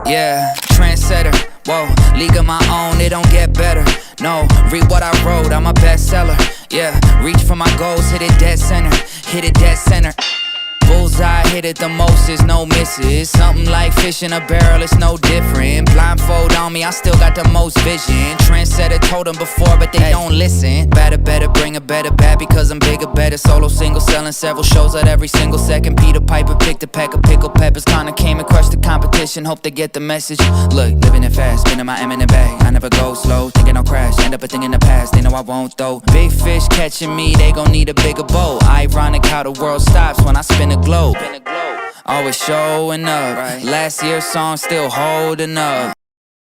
Yeah, trendsetter, whoa, league of my own, it don't get better. No, read what I wrote, I'm a bestseller. Yeah, reach for my goals, hit it dead center, hit it dead center. Bullseye, hit it the most, there's no misses. Something like fish in a barrel, it's no different. Blindfold on me, I still got the most vision. Trendsetter, told them before, but they don't listen. Better, bring a better bad because I'm bigger, better. Solo, single, selling several shows at every single second. Peter Piper picked a pack of pickled peppers. Kinda came and crushed the competition, hope they get the message. Look, living it fast, spinning my M in the bag. I never go slow, thinking I'll crash. End up a thing in the past, they know I won't though. Big fish catching me, they gon' need a bigger boat. Ironic how the world stops when I spin the globe. Always showing up. Last year's song still holding up.